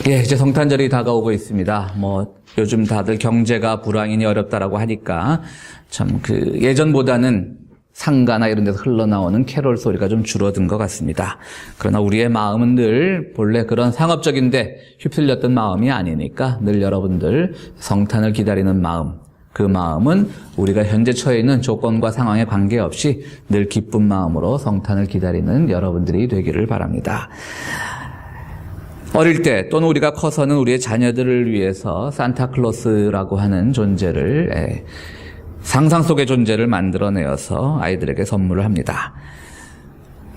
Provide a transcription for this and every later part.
예, 이제 성탄절이 다가오고 있습니다. 요즘 다들 경제가 불황이니 어렵다라고 하니까 참 예전보다는 상가나 이런 데서 흘러나오는 캐롤 소리가 좀 줄어든 것 같습니다. 그러나 우리의 마음은 늘 본래 그런 상업적인데 휩쓸렸던 마음이 아니니까 늘 여러분들 성탄을 기다리는 마음, 그 마음은 우리가 현재 처해 있는 조건과 상황에 관계없이 늘 기쁜 마음으로 성탄을 기다리는 여러분들이 되기를 바랍니다. 어릴 때 또는 우리가 커서는 우리의 자녀들을 위해서 산타클로스라고 하는 존재를 상상 속의 존재를 만들어내어서 아이들에게 선물을 합니다.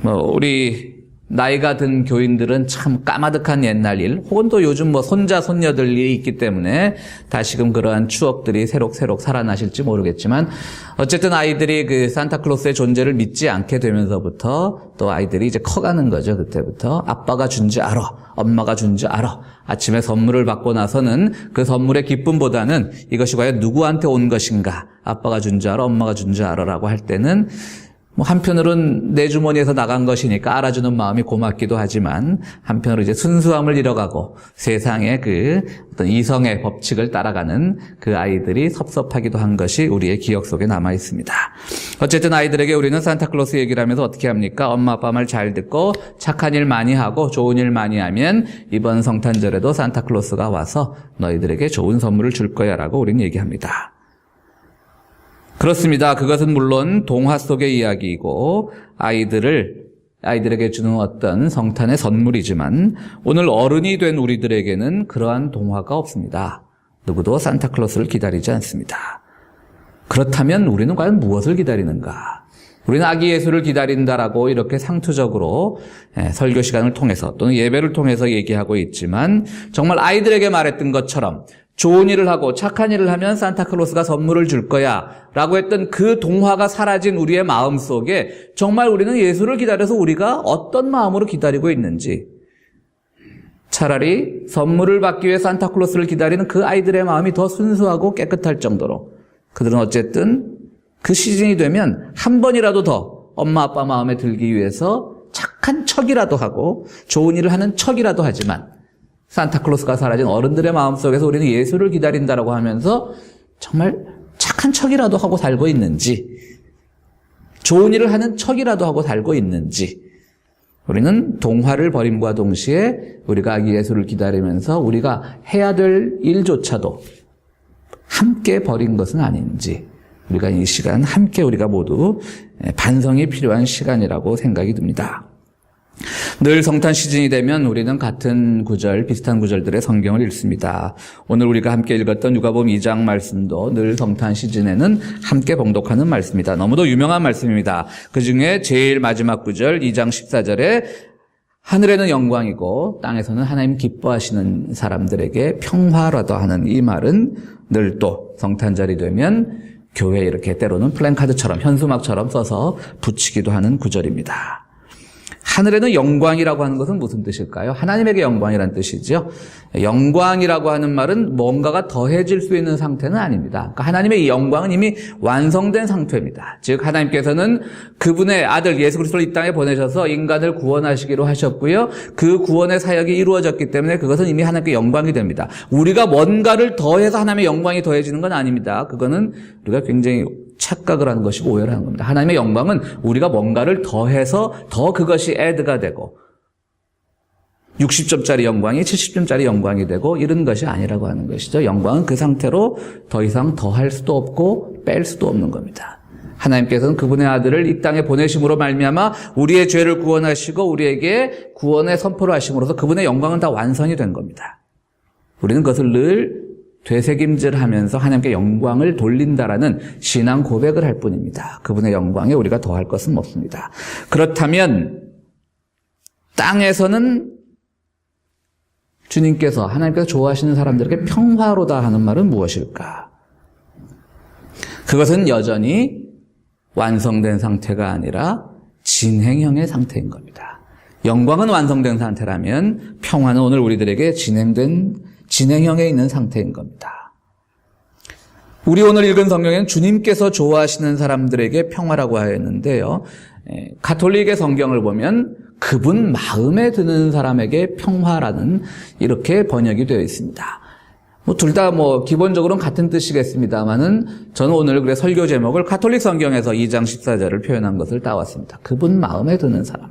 우리 나이가 든 교인들은 참 까마득한 옛날 일, 혹은 또 요즘 손자, 손녀들 일이 있기 때문에 다시금 그러한 추억들이 새록새록 살아나실지 모르겠지만, 어쨌든 아이들이 산타클로스의 존재를 믿지 않게 되면서부터 또 아이들이 이제 커가는 거죠. 그때부터 아빠가 준지 알아, 엄마가 준지 알아. 아침에 선물을 받고 나서는 그 선물의 기쁨보다는 이것이 과연 누구한테 온 것인가, 아빠가 준지 알아, 엄마가 준지 알아라고 할 때는 한편으로는 내 주머니에서 나간 것이니까 알아주는 마음이 고맙기도 하지만, 한편으로 이제 순수함을 잃어가고 세상의 어떤 이성의 법칙을 따라가는 그 아이들이 섭섭하기도 한 것이 우리의 기억 속에 남아 있습니다. 어쨌든 아이들에게 우리는 산타클로스 얘기를 하면서 어떻게 합니까? 엄마 아빠 말 잘 듣고 착한 일 많이 하고 좋은 일 많이 하면 이번 성탄절에도 산타클로스가 와서 너희들에게 좋은 선물을 줄 거야 라고 우리는 얘기합니다. 그렇습니다. 그것은 물론 동화 속의 이야기이고 아이들에게 주는 어떤 성탄의 선물이지만, 오늘 어른이 된 우리들에게는 그러한 동화가 없습니다. 누구도 산타클로스를 기다리지 않습니다. 그렇다면 우리는 과연 무엇을 기다리는가? 우리는 아기 예수를 기다린다라고 이렇게 상투적으로 설교 시간을 통해서 또는 예배를 통해서 얘기하고 있지만, 정말 아이들에게 말했던 것처럼 좋은 일을 하고 착한 일을 하면 산타클로스가 선물을 줄 거야 라고 했던 그 동화가 사라진 우리의 마음 속에 정말 우리는 예수를 기다려서 우리가 어떤 마음으로 기다리고 있는지, 차라리 선물을 받기 위해 산타클로스를 기다리는 그 아이들의 마음이 더 순수하고 깨끗할 정도로, 그들은 어쨌든 그 시즌이 되면 한 번이라도 더 엄마 아빠 마음에 들기 위해서 착한 척이라도 하고 좋은 일을 하는 척이라도 하지만, 산타클로스가 사라진 어른들의 마음속에서 우리는 예수를 기다린다라고 하면서 정말 착한 척이라도 하고 살고 있는지, 좋은 일을 하는 척이라도 하고 살고 있는지, 우리는 동화를 버림과 동시에 우리가 아기 예수를 기다리면서 우리가 해야 될 일조차도 함께 버린 것은 아닌지, 우리가 이 시간 함께 우리가 모두 반성이 필요한 시간이라고 생각이 듭니다. 늘 성탄 시즌이 되면 우리는 같은 구절, 비슷한 구절들의 성경을 읽습니다. 오늘 우리가 함께 읽었던 누가복음 2장 말씀도 늘 성탄 시즌에는 함께 봉독하는 말씀입니다. 너무도 유명한 말씀입니다. 그 중에 제일 마지막 구절 2장 14절에 하늘에는 영광이고 땅에서는 하나님 기뻐하시는 사람들에게 평화라도 하는 이 말은 늘 또 성탄절이 되면 교회에 이렇게 때로는 플랜카드처럼 현수막처럼 써서 붙이기도 하는 구절입니다. 하늘에는 영광이라고 하는 것은 무슨 뜻일까요? 하나님에게 영광이라는 뜻이죠. 영광이라고 하는 말은 뭔가가 더해질 수 있는 상태는 아닙니다. 그러니까 하나님의 이 영광은 이미 완성된 상태입니다. 즉 하나님께서는 그분의 아들 예수 그리스도를 이 땅에 보내셔서 인간을 구원하시기로 하셨고요. 그 구원의 사역이 이루어졌기 때문에 그것은 이미 하나님께 영광이 됩니다. 우리가 뭔가를 더해서 하나님의 영광이 더해지는 건 아닙니다. 그거는 우리가 굉장히 착각을 하는 것이고 오해를 하는 겁니다. 하나님의 영광은 우리가 뭔가를 더해서 더 그것이 애드가 되고 60점짜리 영광이 70점짜리 영광이 되고 이런 것이 아니라고 하는 것이죠. 영광은 그 상태로 더 이상 더할 수도 없고 뺄 수도 없는 겁니다. 하나님께서는 그분의 아들을 이 땅에 보내심으로 말미암아 우리의 죄를 구원하시고 우리에게 구원의 선포를 하심으로써 그분의 영광은 다 완성이 된 겁니다. 우리는 그것을 늘 되새김질하면서 하나님께 영광을 돌린다라는 신앙 고백을 할 뿐입니다. 그분의 영광에 우리가 더할 것은 없습니다. 그렇다면 땅에서는 주님께서 하나님께서 좋아하시는 사람들에게 평화로다 하는 말은 무엇일까? 그것은 여전히 완성된 상태가 아니라 진행형의 상태인 겁니다. 영광은 완성된 상태라면 평화는 오늘 우리들에게 진행형에 있는 상태인 겁니다. 우리 오늘 읽은 성경에는 주님께서 좋아하시는 사람들에게 평화라고 하였는데요. 가톨릭의 성경을 보면 그분 마음에 드는 사람에게 평화라는 이렇게 번역이 되어 있습니다. 둘 다 기본적으로는 같은 뜻이겠습니다만은 저는 오늘 그래 설교 제목을 가톨릭 성경에서 2장 14절을 표현한 것을 따왔습니다. 그분 마음에 드는 사람.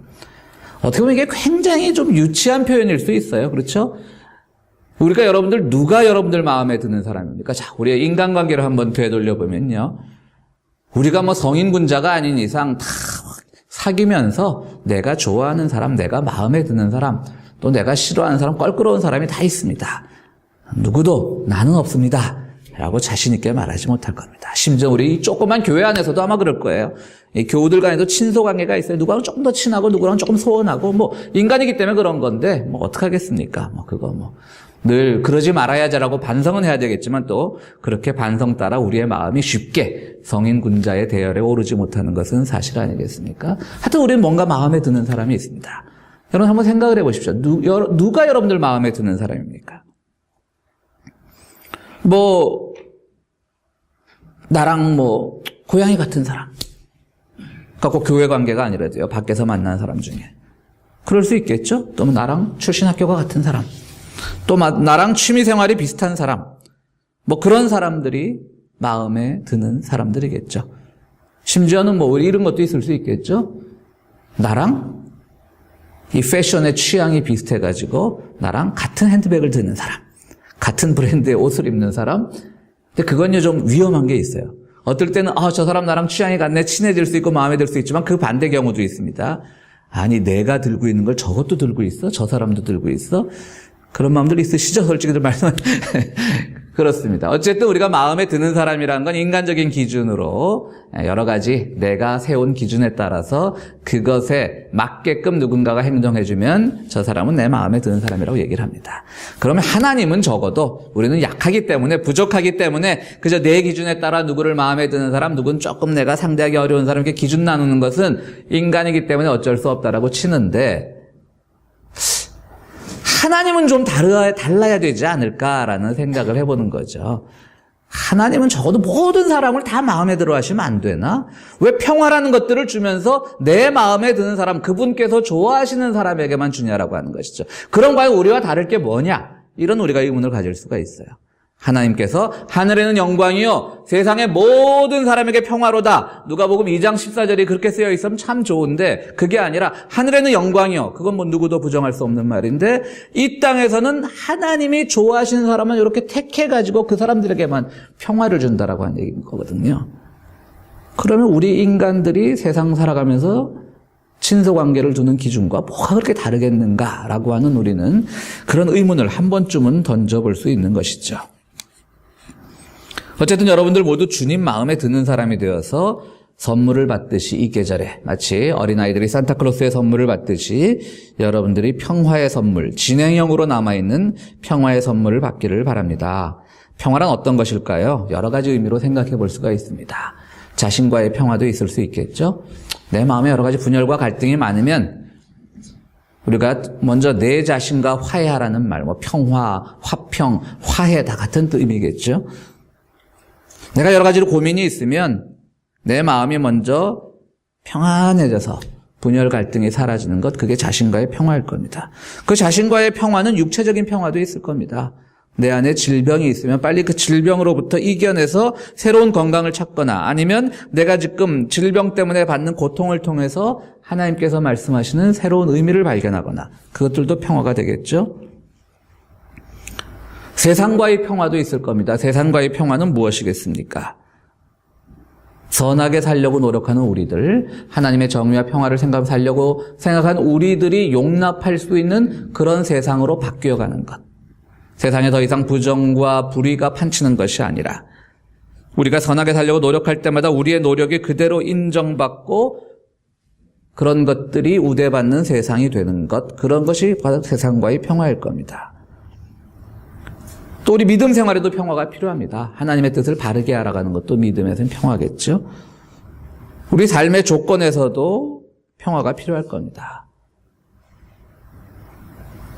어떻게 보면 이게 굉장히 좀 유치한 표현일 수 있어요. 그렇죠? 우리가 누가 여러분들 마음에 드는 사람입니까? 자, 우리의 인간관계를 한번 되돌려보면요. 우리가 성인군자가 아닌 이상 다 사귀면서 내가 좋아하는 사람, 내가 마음에 드는 사람, 또 내가 싫어하는 사람, 껄끄러운 사람이 다 있습니다. 누구도 나는 없습니다 라고 자신 있게 말하지 못할 겁니다. 심지어 우리 조그만 교회 안에서도 아마 그럴 거예요. 이 교우들 간에도 친소관계가 있어요. 누구랑 조금 더 친하고 누구랑 조금 소원하고 인간이기 때문에 그런 건데 어떡하겠습니까? 늘 그러지 말아야지라고 반성은 해야 되겠지만 또 그렇게 반성 따라 우리의 마음이 쉽게 성인군자의 대열에 오르지 못하는 것은 사실 아니겠습니까? 하여튼 우리는 뭔가 마음에 드는 사람이 있습니다. 여러분 한번 생각을 해보십시오. 누가 여러분들 마음에 드는 사람입니까? 나랑 고양이 같은 사람. 그러니까 꼭 교회 관계가 아니라도요. 밖에서 만난 사람 중에. 그럴 수 있겠죠? 또 나랑 출신 학교가 같은 사람. 또 나랑 취미 생활이 비슷한 사람. 그런 사람들이 마음에 드는 사람들이겠죠. 심지어는 이런 것도 있을 수 있겠죠? 나랑 이 패션의 취향이 비슷해가지고 나랑 같은 핸드백을 드는 사람. 같은 브랜드의 옷을 입는 사람. 근데 그건요 좀 위험한 게 있어요. 어떨 때는 저 사람 나랑 취향이 같네 친해질 수 있고 마음에 들 수 있지만 그 반대 경우도 있습니다. 아니 내가 들고 있는 걸 저것도 들고 있어? 저 사람도 들고 있어? 그런 마음들 있으시죠? 솔직히들 말씀 그렇습니다. 어쨌든 우리가 마음에 드는 사람이라는 건 인간적인 기준으로 여러 가지 내가 세운 기준에 따라서 그것에 맞게끔 누군가가 행동해주면 저 사람은 내 마음에 드는 사람이라고 얘기를 합니다. 그러면 하나님은 적어도 우리는 약하기 때문에 부족하기 때문에 그저 내 기준에 따라 누구를 마음에 드는 사람, 누군 조금 내가 상대하기 어려운 사람 이렇게 기준 나누는 것은 인간이기 때문에 어쩔 수 없다라고 치는데 하나님은 좀 달라야 되지 않을까라는 생각을 해보는 거죠. 하나님은 적어도 모든 사람을 다 마음에 들어 하시면 안 되나? 왜 평화라는 것들을 주면서 내 마음에 드는 사람, 그분께서 좋아하시는 사람에게만 주냐라고 하는 것이죠. 그럼 과연 우리와 다를 게 뭐냐? 이런 우리가 의문을 가질 수가 있어요. 하나님께서 하늘에는 영광이요 세상의 모든 사람에게 평화로다. 누가복음 2장 14절이 그렇게 쓰여 있으면 참 좋은데 그게 아니라 하늘에는 영광이요. 그건 누구도 부정할 수 없는 말인데 이 땅에서는 하나님이 좋아하시는 사람만 이렇게 택해가지고 그 사람들에게만 평화를 준다라고 하는 얘기인 거거든요. 그러면 우리 인간들이 세상 살아가면서 친소관계를 두는 기준과 뭐가 그렇게 다르겠는가라고 하는 우리는 그런 의문을 한 번쯤은 던져볼 수 있는 것이죠. 어쨌든 여러분들 모두 주님 마음에 드는 사람이 되어서 선물을 받듯이 이 계절에 마치 어린아이들이 산타클로스의 선물을 받듯이 여러분들이 평화의 선물, 진행형으로 남아있는 평화의 선물을 받기를 바랍니다. 평화란 어떤 것일까요? 여러 가지 의미로 생각해 볼 수가 있습니다. 자신과의 평화도 있을 수 있겠죠? 내 마음에 여러 가지 분열과 갈등이 많으면 우리가 먼저 내 자신과 화해하라는 말, 평화, 화평, 화해 다 같은 의미겠죠? 내가 여러 가지로 고민이 있으면 내 마음이 먼저 평안해져서 분열 갈등이 사라지는 것, 그게 자신과의 평화일 겁니다. 그 자신과의 평화는 육체적인 평화도 있을 겁니다. 내 안에 질병이 있으면 빨리 그 질병으로부터 이겨내서 새로운 건강을 찾거나 아니면 내가 지금 질병 때문에 받는 고통을 통해서 하나님께서 말씀하시는 새로운 의미를 발견하거나 그것들도 평화가 되겠죠. 세상과의 평화도 있을 겁니다. 세상과의 평화는 무엇이겠습니까? 선하게 살려고 노력하는 우리들, 하나님의 정의와 평화를 살려고 생각한 우리들이 용납할 수 있는 그런 세상으로 바뀌어가는 것. 세상에 더 이상 부정과 불의가 판치는 것이 아니라 우리가 선하게 살려고 노력할 때마다 우리의 노력이 그대로 인정받고 그런 것들이 우대받는 세상이 되는 것, 그런 것이 바로 세상과의 평화일 겁니다. 또 우리 믿음 생활에도 평화가 필요합니다. 하나님의 뜻을 바르게 알아가는 것도 믿음에서는 평화겠죠. 우리 삶의 조건에서도 평화가 필요할 겁니다.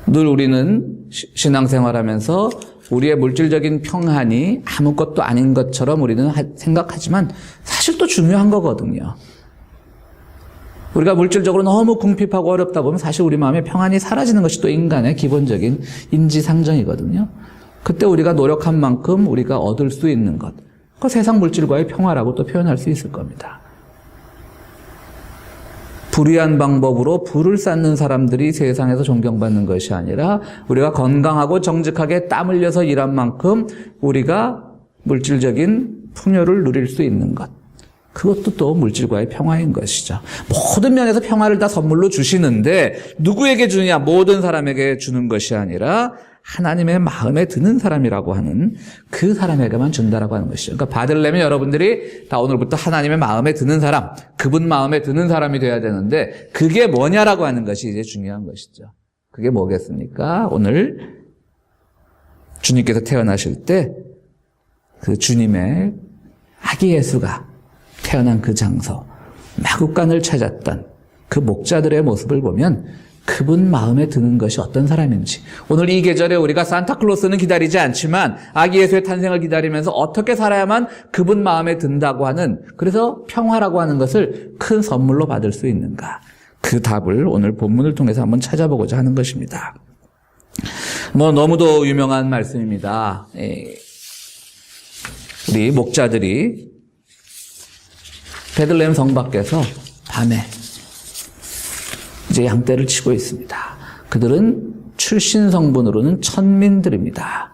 늘 우리는 신앙생활하면서 우리의 물질적인 평안이 아무것도 아닌 것처럼 우리는 생각하지만 사실 또 중요한 거거든요. 우리가 물질적으로 너무 궁핍하고 어렵다 보면 사실 우리 마음에 평안이 사라지는 것이 또 인간의 기본적인 인지상정이거든요. 그때 우리가 노력한 만큼 우리가 얻을 수 있는 것, 그 세상 물질과의 평화라고 또 표현할 수 있을 겁니다. 불의한 방법으로 부를 쌓는 사람들이 세상에서 존경받는 것이 아니라 우리가 건강하고 정직하게 땀 흘려서 일한 만큼 우리가 물질적인 풍요를 누릴 수 있는 것, 그것도 또 물질과의 평화인 것이죠. 모든 면에서 평화를 다 선물로 주시는데 누구에게 주느냐? 모든 사람에게 주는 것이 아니라 하나님의 마음에 드는 사람이라고 하는 그 사람에게만 준다라고 하는 것이죠. 그러니까 받으려면 여러분들이 다 오늘부터 하나님의 마음에 드는 사람, 그분 마음에 드는 사람이 돼야 되는데 그게 뭐냐라고 하는 것이 이제 중요한 것이죠. 그게 뭐겠습니까? 오늘 주님께서 태어나실 때 그 주님의 아기 예수가 태어난 그 장소, 마구간을 찾았던 그 목자들의 모습을 보면 그분 마음에 드는 것이 어떤 사람인지, 오늘 이 계절에 우리가 산타클로스는 기다리지 않지만 아기 예수의 탄생을 기다리면서 어떻게 살아야만 그분 마음에 든다고 하는, 그래서 평화라고 하는 것을 큰 선물로 받을 수 있는가, 그 답을 오늘 본문을 통해서 한번 찾아보고자 하는 것입니다. 너무도 유명한 말씀입니다. 우리 목자들이 베들레헴 성 밖에서 밤에 이제 양떼를 치고 있습니다. 그들은 출신 성분으로는 천민들입니다.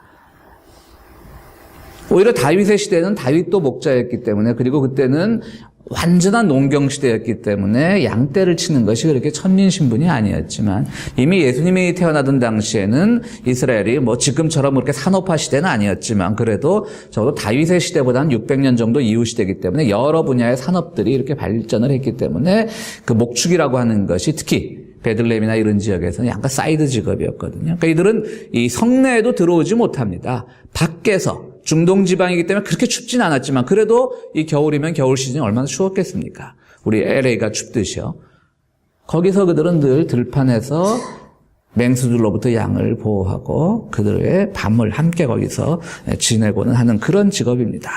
오히려 다윗의 시대는 다윗도 목자였기 때문에, 그리고 그때는 완전한 농경 시대였기 때문에 양떼를 치는 것이 그렇게 천민 신분이 아니었지만, 이미 예수님이 태어나던 당시에는 이스라엘이 지금처럼 그렇게 산업화 시대는 아니었지만 그래도 적어도 다윗의 시대보다는 600년 정도 이후 시대이기 때문에 여러 분야의 산업들이 이렇게 발전을 했기 때문에 그 목축이라고 하는 것이 특히 베들레헴이나 이런 지역에서는 약간 사이드 직업이었거든요. 그러니까 이들은 이 성내에도 들어오지 못합니다. 밖에서, 중동 지방이기 때문에 그렇게 춥진 않았지만 그래도 이 겨울이면 겨울 시즌이 얼마나 추웠겠습니까? 우리 LA가 춥듯이요. 거기서 그들은 늘 들판에서 맹수들로부터 양을 보호하고 그들의 밤을 함께 거기서 지내고는 하는 그런 직업입니다.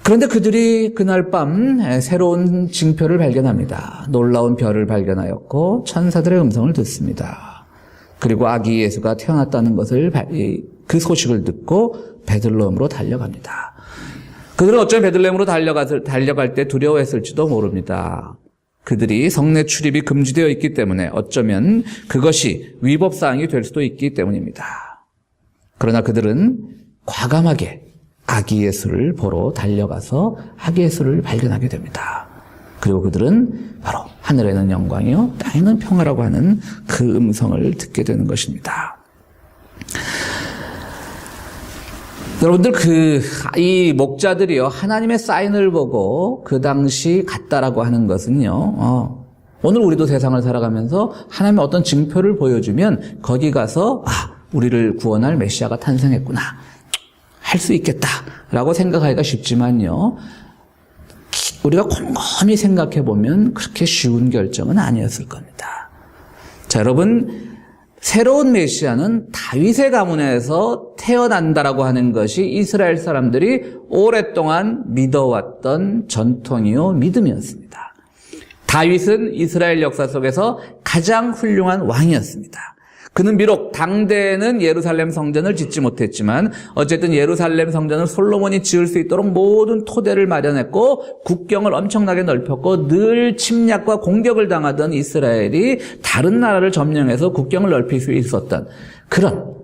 그런데 그들이 그날 밤 새로운 징표를 발견합니다. 놀라운 별을 발견하였고 천사들의 음성을 듣습니다. 그리고 아기 예수가 태어났다는 것을, 그 소식을 듣고 베들레헴으로 달려갑니다. 그들은 어쩌면 베들레헴으로 달려갈 때 두려워했을지도 모릅니다. 그들이 성내 출입이 금지되어 있기 때문에 어쩌면 그것이 위법사항이 될 수도 있기 때문입니다. 그러나 그들은 과감하게 아기 예수를 보러 달려가서 아기 예수를 발견하게 됩니다. 그리고 그들은 바로 하늘에는 영광이요 땅에는 평화라고 하는 그 음성을 듣게 되는 것입니다. 여러분들, 이 목자들이요, 하나님의 사인을 보고 그 당시 갔다라고 하는 것은요, 오늘 우리도 세상을 살아가면서 하나님의 어떤 징표를 보여주면 거기 가서, 우리를 구원할 메시아가 탄생했구나, 할 수 있겠다라고 생각하기가 쉽지만요, 우리가 곰곰이 생각해보면 그렇게 쉬운 결정은 아니었을 겁니다. 자, 여러분, 새로운 메시아는 다윗의 가문에서 태어난다라고 하는 것이 이스라엘 사람들이 오랫동안 믿어왔던 전통이요 믿음이었습니다. 다윗은 이스라엘 역사 속에서 가장 훌륭한 왕이었습니다. 그는 비록 당대에는 예루살렘 성전을 짓지 못했지만 어쨌든 예루살렘 성전을 솔로몬이 지을 수 있도록 모든 토대를 마련했고 국경을 엄청나게 넓혔고 늘 침략과 공격을 당하던 이스라엘이 다른 나라를 점령해서 국경을 넓힐 수 있었던 그런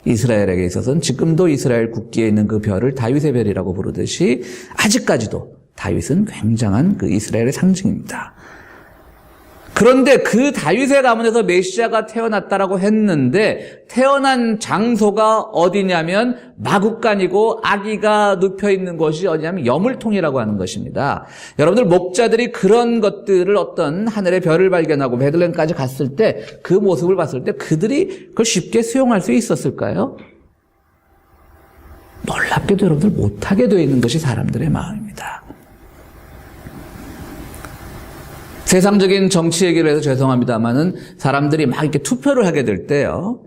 이스라엘에게 있어서는 지금도 이스라엘 국기에 있는 그 별을 다윗의 별이라고 부르듯이 아직까지도 다윗은 굉장한 그 이스라엘의 상징입니다. 그런데 그 다윗의 가문에서 메시아가 태어났다라고 했는데 태어난 장소가 어디냐면 마구간이고 아기가 눕혀 있는 곳이 어디냐면 여물통이라고 하는 것입니다. 여러분들, 목자들이 그런 것들을 어떤 하늘의 별을 발견하고 베들레헴까지 갔을 때 그 모습을 봤을 때 그들이 그걸 쉽게 수용할 수 있었을까요? 놀랍게도 여러분들 못하게 되어 있는 것이 사람들의 마음입니다. 세상적인 정치 얘기를 해서 죄송합니다만은 사람들이 막 이렇게 투표를 하게 될 때요,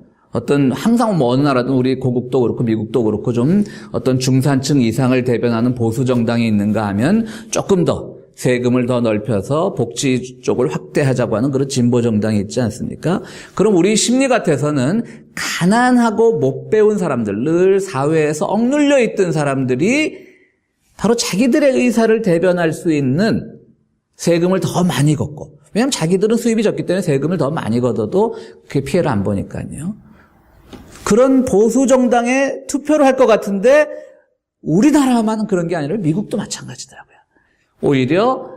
항상 어느 나라든 우리 고국도 그렇고 미국도 그렇고 좀 어떤 중산층 이상을 대변하는 보수 정당이 있는가 하면 조금 더 세금을 더 넓혀서 복지 쪽을 확대하자고 하는 그런 진보 정당이 있지 않습니까? 그럼 우리 심리 같아서는 가난하고 못 배운 사람들, 늘 사회에서 억눌려 있던 사람들이 바로 자기들의 의사를 대변할 수 있는 세금을 더 많이 걷고, 왜냐하면 자기들은 수입이 적기 때문에 세금을 더 많이 걷어도 그게 피해를 안 보니까요. 그런 보수 정당에 투표를 할 것 같은데 우리나라만은 그런 게 아니라 미국도 마찬가지더라고요. 오히려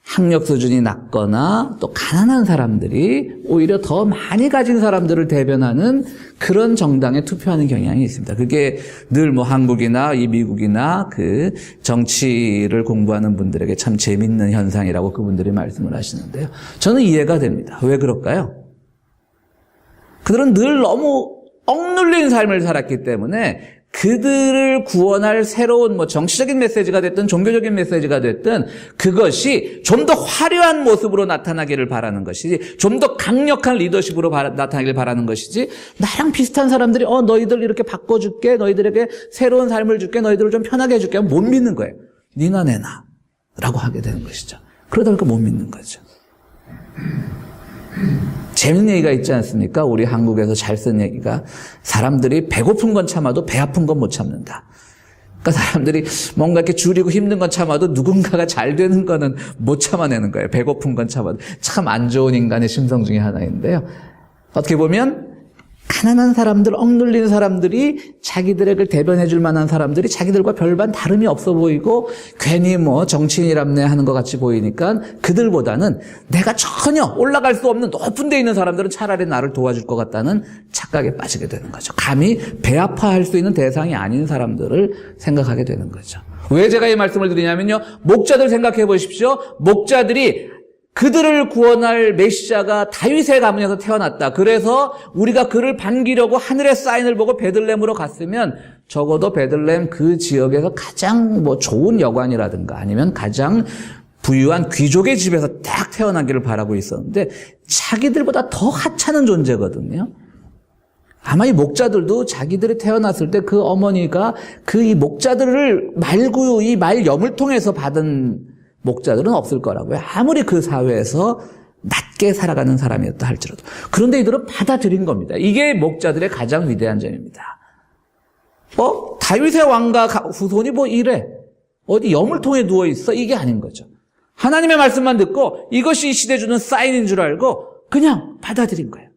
학력 수준이 낮거나 또 가난한 사람들이 오히려 더 많이 가진 사람들을 대변하는 그런 정당에 투표하는 경향이 있습니다. 그게 늘 뭐 한국이나 이 미국이나 그 정치를 공부하는 분들에게 참 재밌는 현상이라고 그분들이 말씀을 하시는데요. 저는 이해가 됩니다. 왜 그럴까요? 그들은 늘 너무 억눌린 삶을 살았기 때문에 그들을 구원할 새로운 뭐 정치적인 메시지가 됐든 종교적인 메시지가 됐든 그것이 좀 더 화려한 모습으로 나타나기를 바라는 것이지, 좀 더 강력한 리더십으로 나타나기를 바라는 것이지, 나랑 비슷한 사람들이 너희들 이렇게 바꿔줄게, 너희들에게 새로운 삶을 줄게, 너희들을 좀 편하게 해줄게 하면 못 믿는 거예요. 니나 내나 라고 하게 되는 것이죠. 그러다 보니까 못 믿는 거죠. 재밌는 얘기가 있지 않습니까? 우리 한국에서 잘 쓴 얘기가, 사람들이 배고픈 건 참아도 배 아픈 건 못 참는다. 그러니까 사람들이 뭔가 이렇게 줄이고 힘든 건 참아도 누군가가 잘 되는 거는 못 참아내는 거예요. 배고픈 건 참아도. 참 안 좋은 인간의 심성 중에 하나인데요. 어떻게 보면 가난한 사람들, 억눌린 사람들이 자기들에게 대변해 줄 만한 사람들이 자기들과 별반 다름이 없어 보이고 괜히 뭐 정치인이랍네 하는 것 같이 보이니까 그들보다는 내가 전혀 올라갈 수 없는 높은 데 있는 사람들은 차라리 나를 도와줄 것 같다는 착각에 빠지게 되는 거죠. 감히 배 아파할 수 있는 대상이 아닌 사람들을 생각하게 되는 거죠. 왜 제가 이 말씀을 드리냐면요, 목자들 생각해 보십시오. 목자들이 그들을 구원할 메시아가 다윗의 가문에서 태어났다. 그래서 우리가 그를 반기려고 하늘의 사인을 보고 베들레헴으로 갔으면 적어도 베들레헴 그 지역에서 가장 뭐 좋은 여관이라든가 아니면 가장 부유한 귀족의 집에서 딱 태어나기를 바라고 있었는데 자기들보다 더 하찮은 존재거든요. 아마 이 목자들도 자기들이 태어났을 때 그 어머니가 그 이 목자들을 말고 이 말 염을 통해서 받은 목자들은 없을 거라고요. 아무리 그 사회에서 낮게 살아가는 사람이었다 할지라도. 그런데 이들은 받아들인 겁니다. 이게 목자들의 가장 위대한 점입니다. 다윗의 왕가 후손이 뭐 이래? 어디 염을통에 누워있어? 이게 아닌 거죠. 하나님의 말씀만 듣고 이것이 이 시대에 주는 사인인 줄 알고 그냥 받아들인 거예요.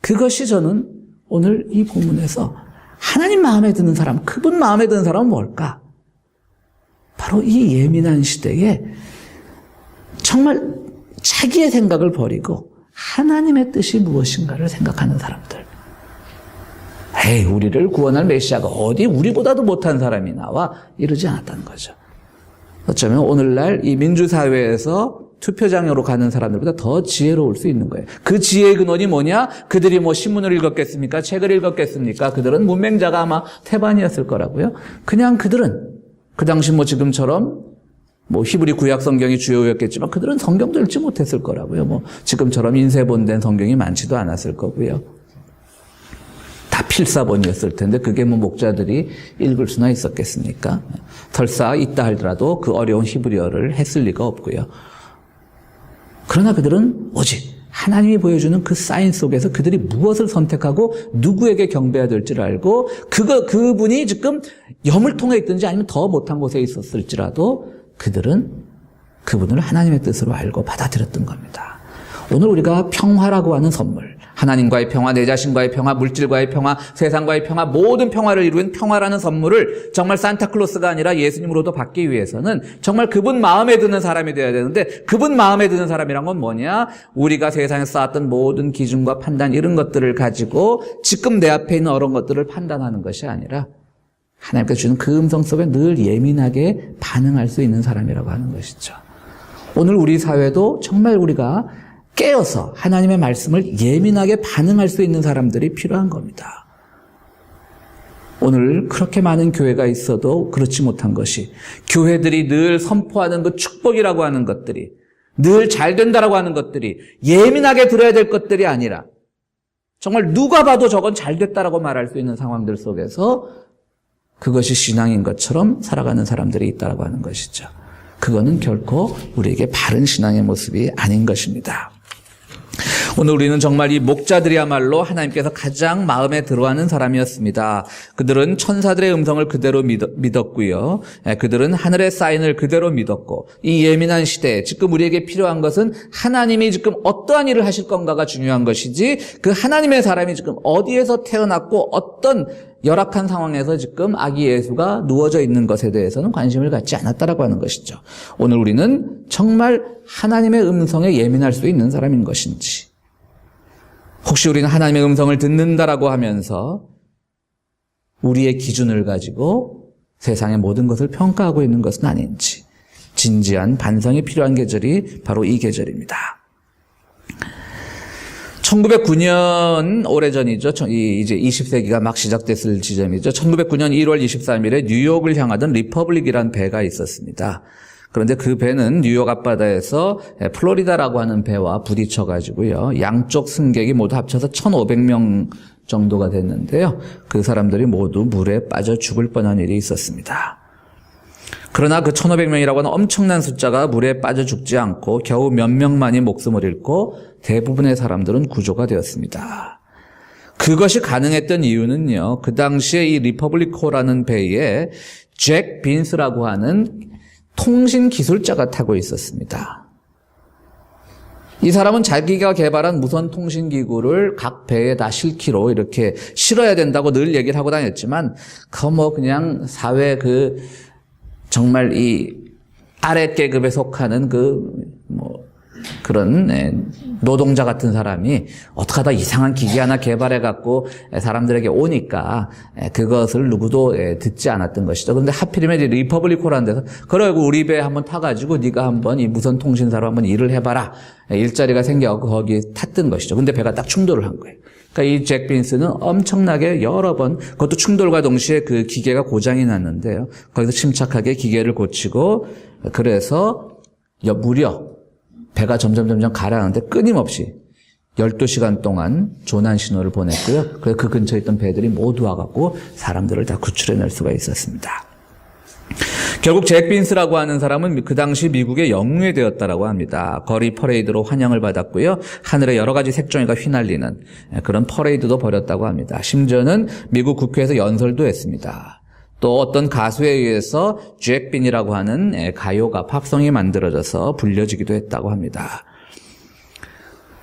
그것이 저는 오늘 이 본문에서 하나님 마음에 드는 사람, 그분 마음에 드는 사람은 뭘까? 바로 이 예민한 시대에 정말 자기의 생각을 버리고 하나님의 뜻이 무엇인가를 생각하는 사람들. 우리를 구원할 메시아가 어디 우리보다도 못한 사람이 나와 이러지 않았다는 거죠. 어쩌면 오늘날 이 민주사회에서 투표장으로 가는 사람들보다 더 지혜로울 수 있는 거예요. 그 지혜의 근원이 뭐냐? 그들이 뭐 신문을 읽었겠습니까? 책을 읽었겠습니까? 그들은 문맹자가 아마 태반이었을 거라고요. 그냥 그들은 그 당시 뭐 지금처럼 뭐 히브리 구약 성경이 주요였겠지만 그들은 성경도 읽지 못했을 거라고요. 뭐 지금처럼 인쇄본된 성경이 많지도 않았을 거고요. 다 필사본이었을 텐데 그게 뭐 목자들이 읽을 수나 있었겠습니까? 설사 있다 하더라도 그 어려운 히브리어를 했을 리가 없고요. 그러나 그들은 오직 하나님이 보여주는 그 사인 속에서 그들이 무엇을 선택하고 누구에게 경배해야 될지를 알고 그분이 지금 염을통에 있든지 아니면 더 못한 곳에 있었을지라도 그들은 그분을 하나님의 뜻으로 알고 받아들였던 겁니다. 오늘 우리가 평화라고 하는 선물, 하나님과의 평화, 내 자신과의 평화, 물질과의 평화, 세상과의 평화, 모든 평화를 이루는 평화라는 선물을 정말 산타클로스가 아니라 예수님으로도 받기 위해서는 정말 그분 마음에 드는 사람이 되어야 되는데, 그분 마음에 드는 사람이란 건 뭐냐? 우리가 세상에서 쌓았던 모든 기준과 판단 이런 것들을 가지고 지금 내 앞에 있는 어려운 것들을 판단하는 것이 아니라 하나님께서 주는 그 음성 속에 늘 예민하게 반응할 수 있는 사람이라고 하는 것이죠. 오늘 우리 사회도 정말 우리가 깨어서 하나님의 말씀을 예민하게 반응할 수 있는 사람들이 필요한 겁니다. 오늘 그렇게 많은 교회가 있어도 그렇지 못한 것이, 교회들이 늘 선포하는 그 축복이라고 하는 것들이, 늘 잘 된다라고 하는 것들이 예민하게 들어야 될 것들이 아니라 정말 누가 봐도 저건 잘 됐다라고 말할 수 있는 상황들 속에서 그것이 신앙인 것처럼 살아가는 사람들이 있다라고 하는 것이죠. 그거는 결코 우리에게 바른 신앙의 모습이 아닌 것입니다. 오늘 우리는 정말 이 목자들이야말로 하나님께서 가장 마음에 들어하는 사람이었습니다. 그들은 천사들의 음성을 그대로 믿었고요. 그들은 하늘의 사인을 그대로 믿었고, 이 예민한 시대에 지금 우리에게 필요한 것은 하나님이 지금 어떠한 일을 하실 건가가 중요한 것이지, 그 하나님의 사람이 지금 어디에서 태어났고 어떤 열악한 상황에서 지금 아기 예수가 누워져 있는 것에 대해서는 관심을 갖지 않았다라고 하는 것이죠. 오늘 우리는 정말 하나님의 음성에 예민할 수 있는 사람인 것인지, 혹시 우리는 하나님의 음성을 듣는다라고 하면서 우리의 기준을 가지고 세상의 모든 것을 평가하고 있는 것은 아닌지, 진지한 반성이 필요한 계절이 바로 이 계절입니다. 1909년, 오래전이죠. 이제 20세기가 막 시작됐을 지점이죠. 1909년 1월 23일에 뉴욕을 향하던 리퍼블릭이라는 배가 있었습니다. 그런데 그 배는 뉴욕 앞바다에서 플로리다라고 하는 배와 부딪혀가지고요, 양쪽 승객이 모두 합쳐서 1,500명 정도가 됐는데요. 그 사람들이 모두 물에 빠져 죽을 뻔한 일이 있었습니다. 그러나 그 1,500명이라고 하는 엄청난 숫자가 물에 빠져 죽지 않고 겨우 몇 명만이 목숨을 잃고 대부분의 사람들은 구조가 되었습니다. 그것이 가능했던 이유는요, 그 당시에 이 리퍼블릭호라는 배에 잭 빈스라고 하는 통신 기술자가 타고 있었습니다. 이 사람은 자기가 개발한 무선 통신 기구를 각 배에 다 실기로 이렇게 실어야 된다고 늘 얘기를 하고 다녔지만, 그냥 사회 정말 이 아래 계급에 속하는 그런 노동자 같은 사람이 어떻게 하다 이상한 기계 하나 개발해 갖고 사람들에게 오니까 그것을 누구도 듣지 않았던 것이죠. 그런데 하필이면 이제 리퍼블릭호라는 데서, 그러고 우리 배에 한번 타가지고 네가 한번 이 무선 통신사로 한번 일을 해봐라, 일자리가 생겨갖고 거기에 탔던 것이죠. 근데 배가 딱 충돌을 한 거예요. 그러니까 이 잭 빈스는 엄청나게 여러 번, 그것도 충돌과 동시에 그 기계가 고장이 났는데요, 거기서 침착하게 기계를 고치고, 그래서 무려 배가 점점 가라앉는데 끊임없이 12시간 동안 조난 신호를 보냈고요. 그래서 그 근처에 있던 배들이 모두 와갖고 사람들을 다 구출해낼 수가 있었습니다. 결국 잭 빈스라고 하는 사람은 그 당시 미국의 영웅이 되었다라고 합니다. 거리 퍼레이드로 환영을 받았고요, 하늘에 여러 가지 색종이가 휘날리는 그런 퍼레이드도 벌였다고 합니다. 심지어는 미국 국회에서 연설도 했습니다. 또 어떤 가수에 의해서 잭 빈이라고 하는 가요가, 팝송이 만들어져서 불려지기도 했다고 합니다.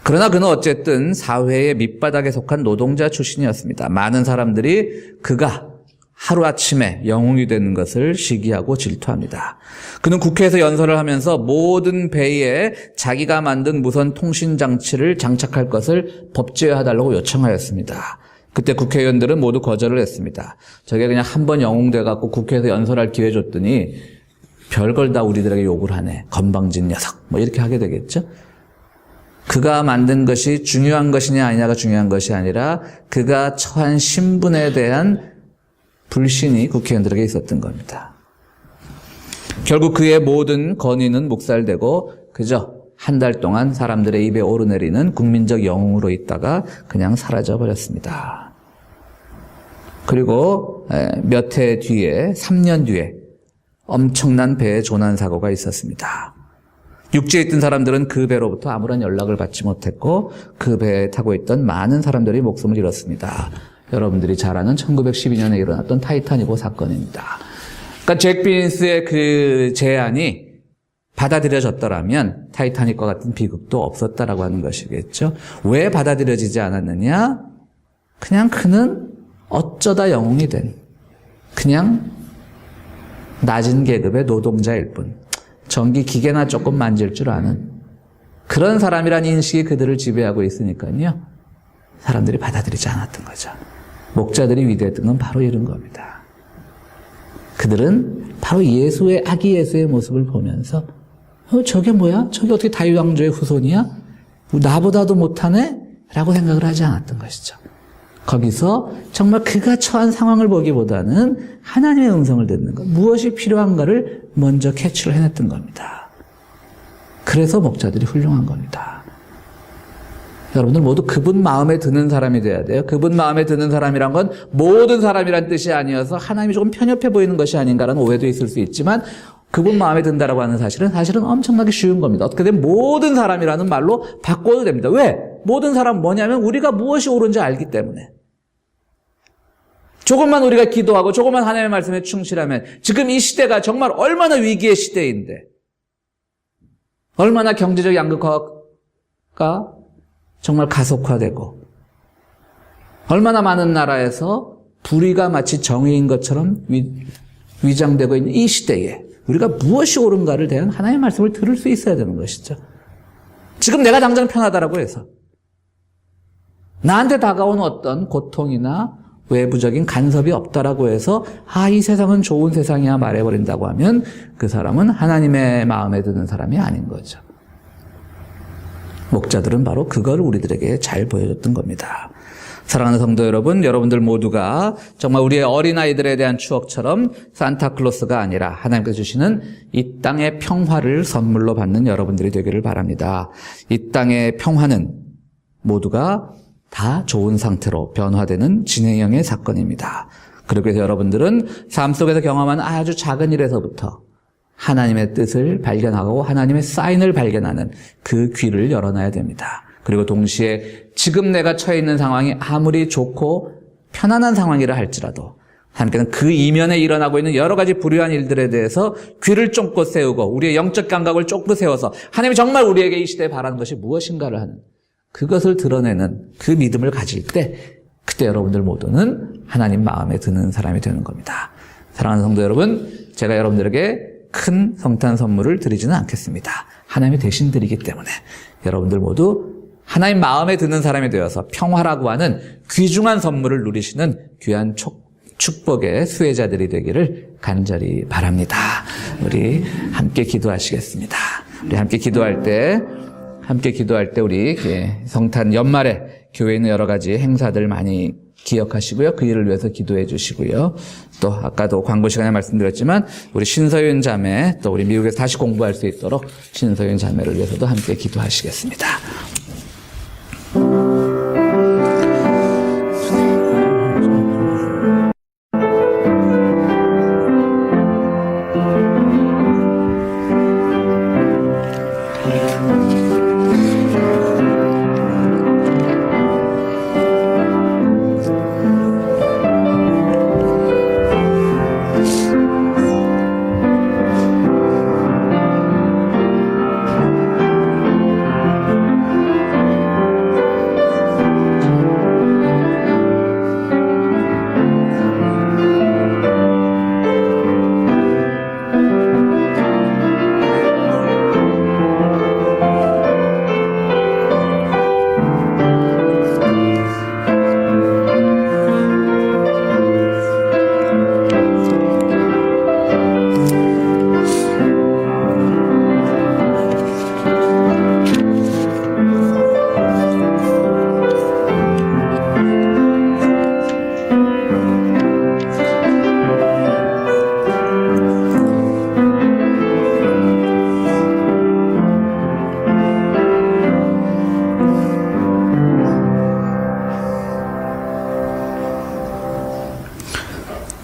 그러나 그는 어쨌든 사회의 밑바닥에 속한 노동자 출신이었습니다. 많은 사람들이 그가 하루아침에 영웅이 되는 것을 시기하고 질투합니다. 그는 국회에서 연설을 하면서 모든 배에 자기가 만든 무선 통신 장치를 장착할 것을 법제화해달라고 요청하였습니다. 그때 국회의원들은 모두 거절을 했습니다. 저게 그냥 한번 영웅 돼갖고 국회에서 연설할 기회 줬더니 별걸 다 우리들에게 욕을 하네, 건방진 녀석, 이렇게 하게 되겠죠. 그가 만든 것이 중요한 것이냐 아니냐가 중요한 것이 아니라 그가 처한 신분에 대한 불신이 국회의원들에게 있었던 겁니다. 결국 그의 모든 건의는 묵살되고 그저 한 달 동안 사람들의 입에 오르내리는 국민적 영웅으로 있다가 그냥 사라져버렸습니다. 그리고 몇 해 뒤에, 3년 뒤에 엄청난 배의 조난 사고가 있었습니다. 육지에 있던 사람들은 그 배로부터 아무런 연락을 받지 못했고 그 배에 타고 있던 많은 사람들이 목숨을 잃었습니다. 여러분들이 잘 아는 1912년에 일어났던 타이타닉호 사건입니다. 그러니까 잭 빈스의 그 제안이 받아들여졌더라면 타이타닉과 같은 비극도 없었다라고 하는 것이겠죠. 왜 받아들여지지 않았느냐? 그냥 그는 어쩌다 영웅이 된 그냥 낮은 계급의 노동자일 뿐, 전기 기계나 조금 만질 줄 아는 그런 사람이란 인식이 그들을 지배하고 있으니까요, 사람들이 받아들이지 않았던 거죠. 목자들이 위대했던 건 바로 이런 겁니다. 그들은 바로 예수의, 아기 예수의 모습을 보면서 저게 뭐야? 저게 어떻게 다윗왕조의 후손이야? 나보다도 못하네? 라고 생각을 하지 않았던 것이죠. 거기서 정말 그가 처한 상황을 보기보다는 하나님의 음성을 듣는 것, 무엇이 필요한가를 먼저 캐치를 해냈던 겁니다. 그래서 목자들이 훌륭한 겁니다. 여러분들 모두 그분 마음에 드는 사람이 돼야 돼요. 그분 마음에 드는 사람이란 건 모든 사람이란 뜻이 아니어서 하나님이 조금 편협해 보이는 것이 아닌가라는 오해도 있을 수 있지만, 그분 마음에 든다라고 하는 사실은 엄청나게 쉬운 겁니다. 어떻게 되면 모든 사람이라는 말로 바꿔도 됩니다. 왜? 모든 사람 뭐냐면 우리가 무엇이 옳은지 알기 때문에. 조금만 우리가 기도하고 조금만 하나님의 말씀에 충실하면 지금 이 시대가 정말 얼마나 위기의 시대인데 얼마나 경제적 양극화가 정말 가속화되고 얼마나 많은 나라에서 불의가 마치 정의인 것처럼 위장되고 있는 이 시대에 우리가 무엇이 옳은가를 대한 하나님의 말씀을 들을 수 있어야 되는 것이죠. 지금 내가 당장 편하다라고 해서 나한테 다가온 어떤 고통이나 외부적인 간섭이 없다라고 해서 이 세상은 좋은 세상이야 말해버린다고 하면 그 사람은 하나님의 마음에 드는 사람이 아닌 거죠. 목자들은 바로 그걸 우리들에게 잘 보여줬던 겁니다. 사랑하는 성도 여러분, 여러분들 모두가 정말 우리의 어린아이들에 대한 추억처럼 산타클로스가 아니라 하나님께서 주시는 이 땅의 평화를 선물로 받는 여러분들이 되기를 바랍니다. 이 땅의 평화는 모두가 다 좋은 상태로 변화되는 진행형의 사건입니다. 그리고 해서 여러분들은 삶 속에서 경험한 아주 작은 일에서부터 하나님의 뜻을 발견하고 하나님의 사인을 발견하는 그 귀를 열어놔야 됩니다. 그리고 동시에 지금 내가 처해 있는 상황이 아무리 좋고 편안한 상황이라 할지라도 하나님께서는 그 이면에 일어나고 있는 여러 가지 불의한 일들에 대해서 귀를 쫑긋 세우고 우리의 영적 감각을 쫑긋 세워서 하나님이 정말 우리에게 이 시대에 바라는 것이 무엇인가를 하는 그것을 드러내는 그 믿음을 가질 때 그때 여러분들 모두는 하나님 마음에 드는 사람이 되는 겁니다. 사랑하는 성도 여러분, 제가 여러분들에게 큰 성탄 선물을 드리지는 않겠습니다. 하나님이 대신 드리기 때문에 여러분들 모두 하나님 마음에 드는 사람이 되어서 평화라고 하는 귀중한 선물을 누리시는 귀한 축복의 수혜자들이 되기를 간절히 바랍니다. 우리 함께 기도하시겠습니다. 우리 함께 기도할 때 우리 성탄 연말에 교회에 있는 여러 가지 행사들 많이 기억하시고요. 그 일을 위해서 기도해 주시고요. 또 아까도 광고 시간에 말씀드렸지만 우리 신서윤 자매 또 우리 미국에서 다시 공부할 수 있도록 신서윤 자매를 위해서도 함께 기도하시겠습니다.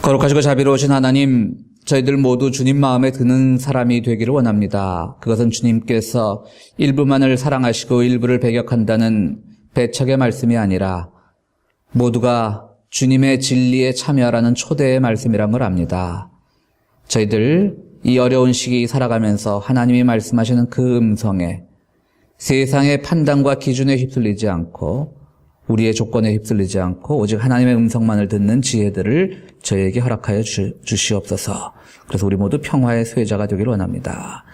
거룩하시고 자비로우신 하나님, 저희들 모두 주님 마음에 드는 사람이 되기를 원합니다. 그것은 주님께서 일부만을 사랑하시고 일부를 배격한다는 배척의 말씀이 아니라 모두가 주님의 진리에 참여하라는 초대의 말씀이란 걸 압니다. 저희들 이 어려운 시기 살아가면서 하나님이 말씀하시는 그 음성에 세상의 판단과 기준에 휩쓸리지 않고 우리의 조건에 휩쓸리지 않고 오직 하나님의 음성만을 듣는 지혜들을 저희에게 허락하여 주시옵소서. 그래서 우리 모두 평화의 수혜자가 되기를 원합니다.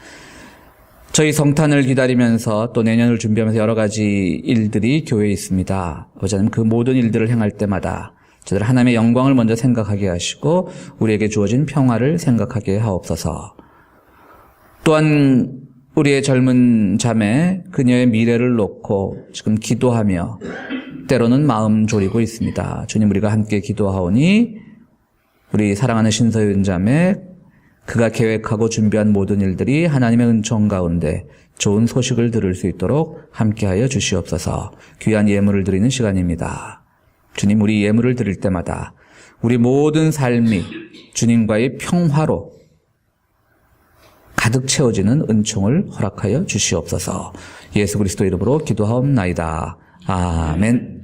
저희 성탄을 기다리면서 또 내년을 준비하면서 여러 가지 일들이 교회에 있습니다. 아버지 하나님, 그 모든 일들을 행할 때마다 저희들 하나님의 영광을 먼저 생각하게 하시고 우리에게 주어진 평화를 생각하게 하옵소서. 또한 우리의 젊은 자매 그녀의 미래를 놓고 지금 기도하며 때로는 마음 졸이고 있습니다. 주님, 우리가 함께 기도하오니 우리 사랑하는 신서윤 자매 그가 계획하고 준비한 모든 일들이 하나님의 은총 가운데 좋은 소식을 들을 수 있도록 함께하여 주시옵소서. 귀한 예물을 드리는 시간입니다. 주님, 우리 예물을 드릴 때마다 우리 모든 삶이 주님과의 평화로 가득 채워지는 은총을 허락하여 주시옵소서. 예수 그리스도 이름으로 기도하옵나이다. 아멘.